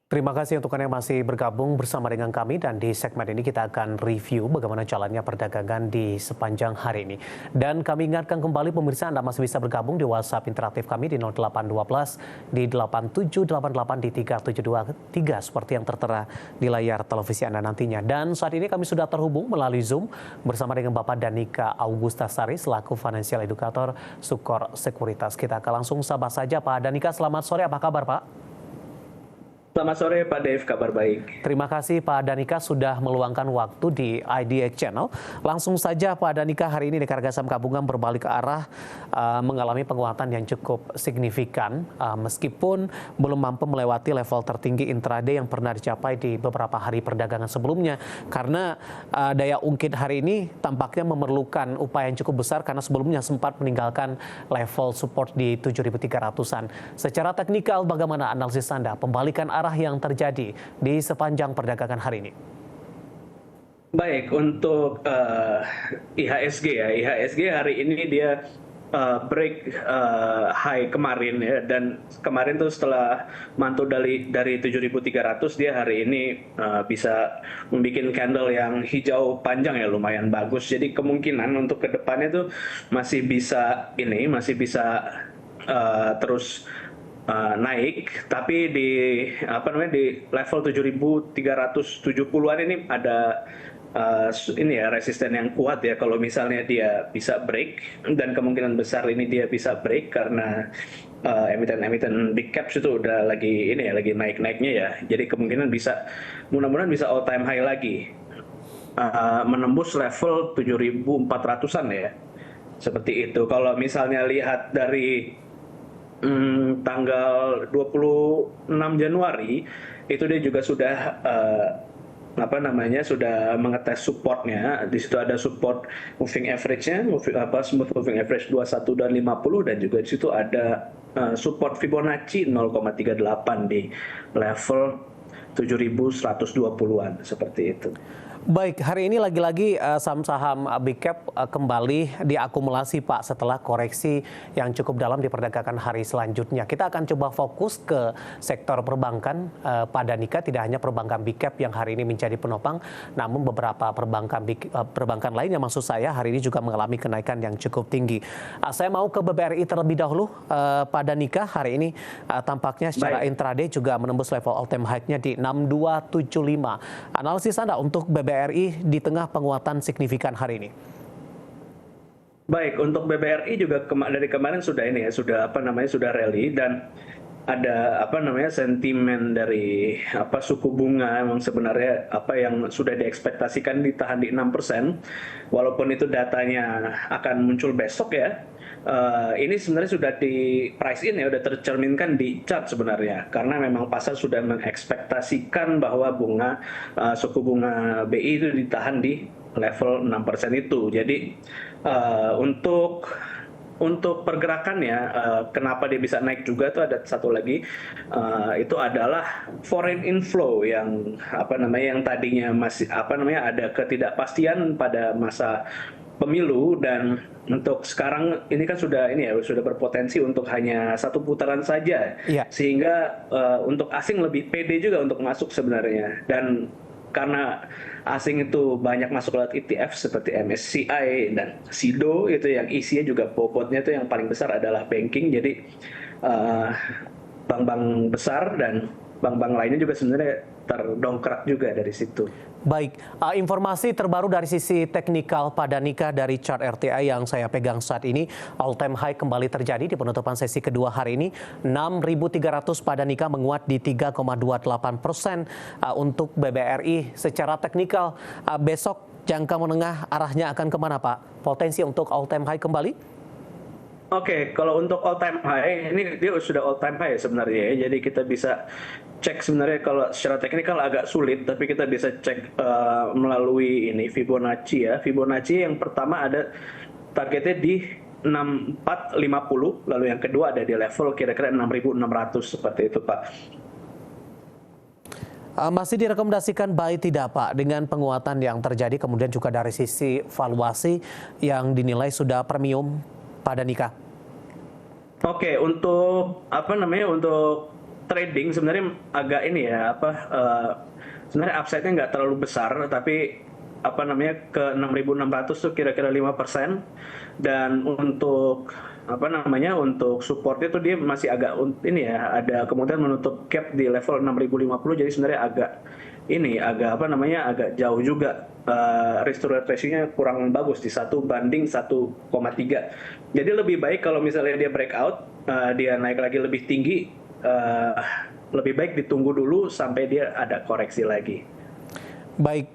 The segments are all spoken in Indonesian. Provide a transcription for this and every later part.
Terima kasih untuk Anda yang masih bergabung bersama dengan kami dan di segmen ini kita akan review bagaimana jalannya perdagangan di sepanjang hari ini. Dan kami ingatkan kembali pemirsa Anda masih bisa bergabung di WhatsApp interaktif kami di 0812 di 8788 di 3723 seperti yang tertera di layar televisi Anda nantinya. Dan saat ini kami sudah terhubung melalui Zoom bersama dengan Bapak Danika Augustasari selaku Financial Educator Sukor Sekuritas. Kita akan langsung sapa saja Pak Danika, selamat sore, apa kabar Pak? Selamat sore Pak Dev, kabar baik. Terima kasih Pak Danika sudah meluangkan waktu di IDX Channel. Langsung saja Pak Danika, hari ini Nikah Harga Saham Gabungan berbalik ke arah mengalami penguatan yang cukup signifikan meskipun belum mampu melewati level tertinggi intraday yang pernah dicapai di beberapa hari perdagangan sebelumnya. Karena daya ungkit hari ini tampaknya memerlukan upaya yang cukup besar karena sebelumnya sempat meninggalkan level support di 7.300-an. Secara teknikal bagaimana analisis Anda pembalikan arah yang terjadi di sepanjang perdagangan hari ini? Baik, untuk IHSG ya, IHSG hari ini dia break high kemarin ya, dan kemarin tuh setelah mantul dari 7.300 dia hari ini bisa membuat candle yang hijau panjang ya, lumayan bagus. Jadi kemungkinan untuk kedepannya tuh masih bisa terus naik, tapi di level 7.370-an ini ada resisten yang kuat ya. Kalau misalnya dia bisa break, dan kemungkinan besar ini dia bisa break karena emiten big caps itu udah lagi naik-naiknya ya. Jadi kemungkinan mudah-mudahan bisa all time high lagi, menembus level 7.400-an ya. Seperti itu. Kalau misalnya lihat dari tanggal 26 Januari itu dia juga sudah sudah mengetes supportnya. Di situ ada support moving average-nya, smooth moving average 21 dan 50, dan juga di situ ada support Fibonacci 0,38 di level 7.120-an seperti itu. Baik, hari ini lagi-lagi saham-saham big cap kembali diakumulasi Pak setelah koreksi yang cukup dalam di perdagangan hari selanjutnya. Kita akan coba fokus ke sektor perbankan Pak Danika, tidak hanya perbankan big cap yang hari ini menjadi penopang, namun beberapa perbankan lainnya maksud saya hari ini juga mengalami kenaikan yang cukup tinggi. Saya mau ke BBRI terlebih dahulu Pak Danika, hari ini tampaknya secara intraday juga menembus level all time high-nya di 6275. Analisis Anda untuk BBRI di tengah penguatan signifikan hari ini? Baik, untuk BBRI juga dari kemarin sudah sudah rally, dan ada sentimen dari suku bunga memang sebenarnya yang sudah diekspektasikan ditahan di 6%, walaupun itu datanya akan muncul besok ya. Ini sebenarnya sudah di price in ya, sudah tercerminkan di chart sebenarnya, karena memang pasar sudah mengekspektasikan bahwa suku bunga BI itu ditahan di level 6% itu. Jadi untuk pergerakannya, kenapa dia bisa naik juga tuh ada satu lagi, itu adalah foreign inflow yang yang tadinya masih ada ketidakpastian pada masa pemilu, dan untuk sekarang ini kan sudah berpotensi untuk hanya satu putaran saja, sehingga untuk asing lebih pede juga untuk masuk sebenarnya. Dan karena asing itu banyak masuk lewat ETF seperti MSCI dan SIDO, itu yang isinya juga bobotnya itu yang paling besar adalah banking. Jadi bank-bank besar dan bank-bank lainnya juga sebenarnya terdongkrak juga dari situ. Baik, informasi terbaru dari sisi teknikal Pak Danika dari chart RTI yang saya pegang saat ini, all time high kembali terjadi di penutupan sesi kedua hari ini. 6.300 Pak Danika menguat di 3,28%. Untuk BBRI secara teknikal besok jangka menengah arahnya akan kemana Pak? Potensi untuk all time high kembali? Oke, kalau untuk all time high, ini dia sudah all time high sebenarnya ya. Jadi kita bisa cek sebenarnya, kalau secara teknikal agak sulit, tapi kita bisa cek melalui ini Fibonacci ya. Fibonacci yang pertama ada targetnya di 6450, lalu yang kedua ada di level kira-kira 6600 seperti itu Pak. Masih direkomendasikan buy tidak Pak dengan penguatan yang terjadi, kemudian juga dari sisi valuasi yang dinilai sudah premium Pak Danika? Oke, untuk untuk trading sebenarnya agak ini ya sebenarnya upside-nya nggak terlalu besar, tapi apa namanya ke 6.600 tuh kira-kira 5%. Dan untuk apa namanya untuk support itu dia masih agak ini ya, ada kemungkinan menutup gap di level 6.050. Jadi sebenarnya agak apa namanya agak jauh juga, risk to reward ratio-nya kurang bagus di 1:1,3. Jadi lebih baik kalau misalnya dia breakout, dia naik lagi lebih tinggi, lebih baik ditunggu dulu sampai dia ada koreksi lagi. Baik,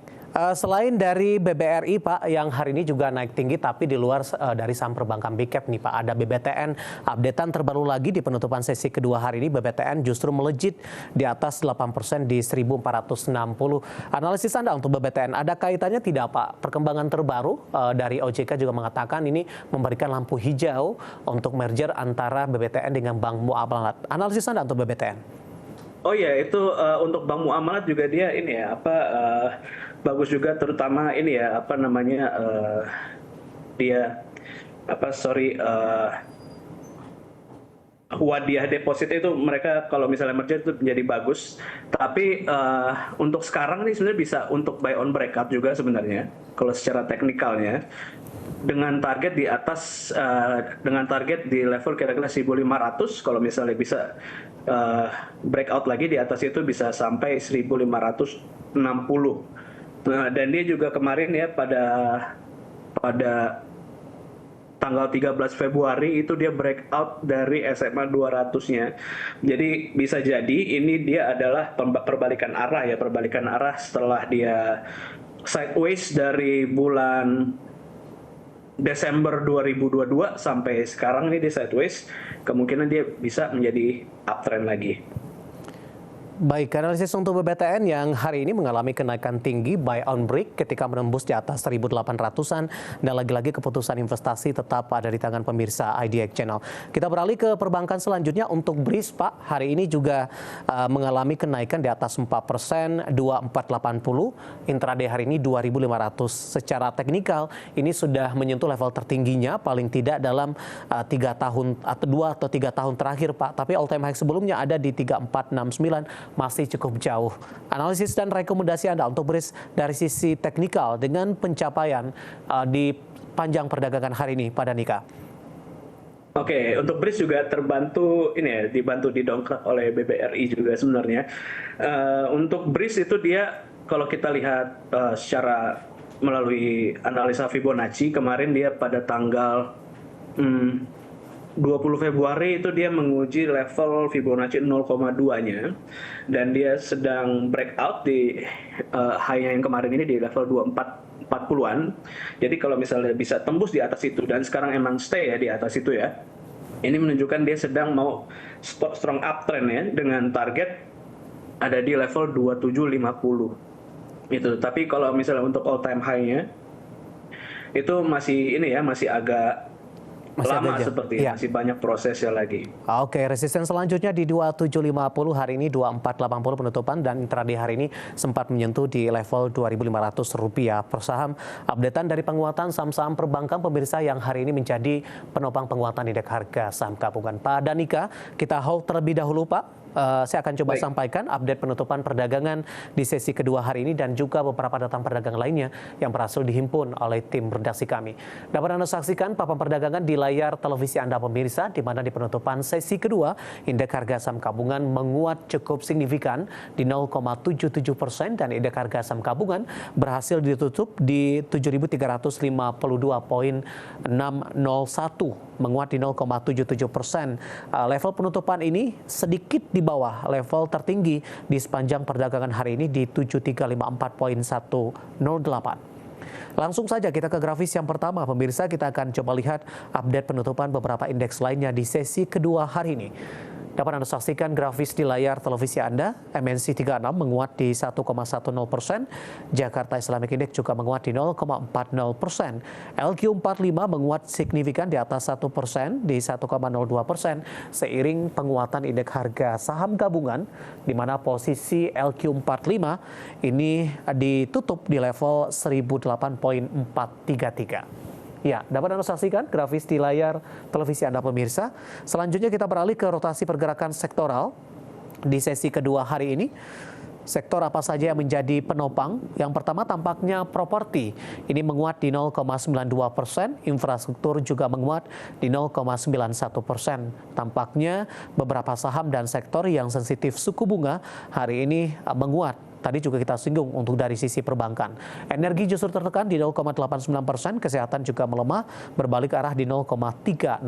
selain dari BBRI Pak yang hari ini juga naik tinggi tapi di luar dari saham perbankan big cap nih Pak, ada BBTN. Updatean terbaru lagi di penutupan sesi kedua hari ini, BBTN justru melejit di atas 8% di 1.460. Analisis Anda untuk BBTN, ada kaitannya tidak Pak? Perkembangan terbaru dari OJK juga mengatakan ini memberikan lampu hijau untuk merger antara BBTN dengan Bank Muamalat. Analisis Anda untuk BBTN? Oh ya, itu untuk Bank Muamalat juga dia ini ya bagus juga, terutama ini ya dia wadiah deposit itu mereka kalau misalnya merger itu menjadi bagus. Tapi untuk sekarang nih sebenarnya bisa untuk buy on breakout juga sebenarnya kalau secara teknikalnya, dengan target di atas dengan target di level kira-kira 1.500. Kalau misalnya bisa breakout lagi di atas itu bisa sampai 1.560. Nah, dan dia juga kemarin ya pada tanggal 13 Februari itu dia breakout dari SMA 200-nya. Jadi bisa jadi ini dia adalah perbalikan arah setelah dia sideways dari bulan Desember 2022 sampai sekarang ini dia sideways, kemungkinan dia bisa menjadi uptrend lagi. Baik, analisis untuk BBTN yang hari ini mengalami kenaikan tinggi buy on break ketika menembus di atas 1.800-an, dan lagi-lagi keputusan investasi tetap ada di tangan pemirsa IDX Channel. Kita beralih ke perbankan selanjutnya untuk BRIS Pak, hari ini juga mengalami kenaikan di atas 4%, 2.480, intraday hari ini 2.500. Secara teknikal ini sudah menyentuh level tertingginya paling tidak dalam 3 tahun atau 2 atau 3 tahun terakhir Pak, tapi all time high sebelumnya ada di 3.469, masih cukup jauh. Analisis dan rekomendasi Anda untuk BRIS dari sisi teknikal dengan pencapaian di panjang perdagangan hari ini, Pak Danika. Oke, untuk BRIS juga dibantu didongkrak oleh BBRI juga sebenarnya. Untuk BRIS itu dia kalau kita lihat secara melalui analisa Fibonacci, kemarin dia pada tanggal 20 Februari itu dia menguji level Fibonacci 0,2-nya, dan dia sedang breakout di high-nya yang kemarin ini di level 2440-an. Jadi kalau misalnya bisa tembus di atas itu, dan sekarang emang stay ya di atas itu ya, ini menunjukkan dia sedang mau strong uptrend ya, dengan target ada di level 2750 itu. Tapi kalau misalnya untuk all time high-nya itu masih agak lama seperti ya. Masih banyak prosesnya lagi. Oke, resisten selanjutnya di 2750, hari ini 2480 penutupan, dan intraday hari ini sempat menyentuh di level Rp2.500 per saham. Updatean dari penguatan saham-saham perbankan pemirsa yang hari ini menjadi penopang penguatan indeks harga saham gabungan. Pak Danika, kita hold terlebih dahulu Pak. Saya akan coba sampaikan update penutupan perdagangan di sesi kedua hari ini dan juga beberapa data perdagangan lainnya yang berhasil dihimpun oleh tim redaksi kami. Dapat Anda saksikan papan perdagangan di layar televisi Anda pemirsa, di mana di penutupan sesi kedua indeks harga saham gabungan menguat cukup signifikan di 0,77% dan indeks harga saham gabungan berhasil ditutup di 7.352,601, menguat di 0,77%. Level penutupan ini sedikit di bawah level tertinggi di sepanjang perdagangan hari ini di 7354,108. Langsung saja kita ke grafis yang pertama pemirsa, kita akan coba lihat update penutupan beberapa indeks lainnya di sesi kedua hari ini. Dapat Anda saksikan grafis di layar televisi Anda. MNC 36 menguat di 1,10%. Jakarta Islamic Index juga menguat di 0,40%. LQ45 menguat signifikan di atas 1% di 1,02%. Seiring penguatan indeks harga saham gabungan, di mana posisi LQ45 ini ditutup di level 1008.433. Ya, dapat Anda saksikan grafis di layar televisi Anda pemirsa. Selanjutnya kita beralih ke rotasi pergerakan sektoral. di sesi kedua hari ini. Sektor apa saja yang menjadi penopang? Yang pertama tampaknya properti. Ini menguat di 0,92%, infrastruktur juga menguat di 0,91%. Tampaknya beberapa saham dan sektor yang sensitif suku bunga hari ini menguat. Tadi juga kita singgung untuk dari sisi perbankan. Energi justru tertekan di 0,89%, kesehatan juga melemah, berbalik arah di 0,30%.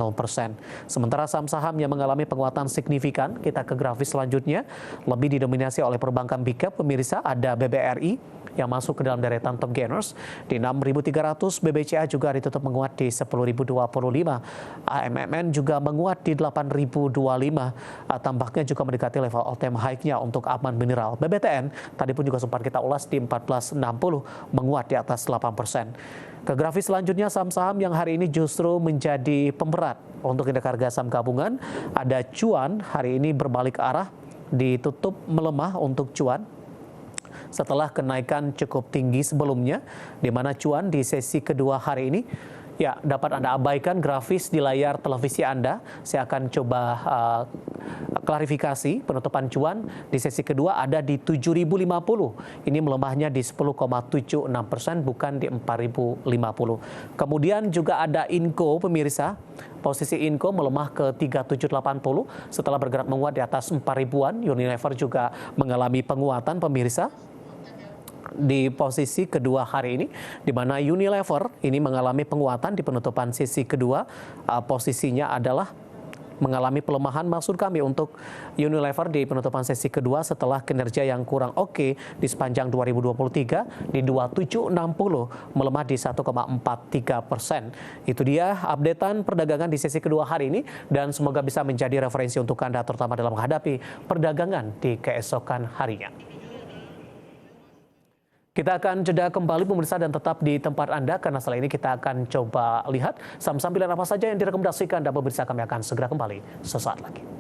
Sementara saham-saham yang mengalami penguatan signifikan, kita ke grafis selanjutnya, lebih didominasi oleh perbankan big cap. Pemirsa, ada BBRI yang masuk ke dalam deretan top gainers di 6.300, BBCA juga ditutup menguat di 10.025, AMMN juga menguat di 8.025, tampaknya juga mendekati level all time high-nya untuk Aman Mineral. BBTN tadi pun juga sempat kita ulas di 1460, menguat di atas 8%. Ke grafis selanjutnya, saham-saham yang hari ini justru menjadi pemberat untuk indeks harga saham gabungan. Ada Cuan, hari ini berbalik arah, ditutup melemah untuk Cuan setelah kenaikan cukup tinggi sebelumnya, di mana Cuan di sesi kedua hari ini, ya dapat Anda abaikan grafis di layar televisi Anda. Saya akan coba klarifikasi. Penutupan Cuan di sesi kedua ada di 7.050. Ini melemahnya di 10,76%, bukan di 4.050. Kemudian juga ada Inco, pemirsa. Posisi Inco melemah ke 3.780 setelah bergerak menguat di atas 4.000-an. Unilever juga mengalami penguatan, pemirsa, di posisi kedua hari ini, di mana Unilever ini mengalami penguatan di penutupan sesi kedua. Posisinya adalah mengalami pelemahan, maksud kami untuk Unilever di penutupan sesi kedua setelah kinerja yang kurang oke di sepanjang 2023 di 2760, melemah di 1,43%. Itu dia updatean perdagangan di sesi kedua hari ini, dan semoga bisa menjadi referensi untuk Anda terutama dalam menghadapi perdagangan di keesokan harinya. Kita akan jeda kembali pemirsa dan tetap di tempat Anda, karena setelah ini kita akan coba lihat saham-saham pilihan apa saja yang direkomendasikan, dan pemirsa kami akan segera kembali sesaat lagi.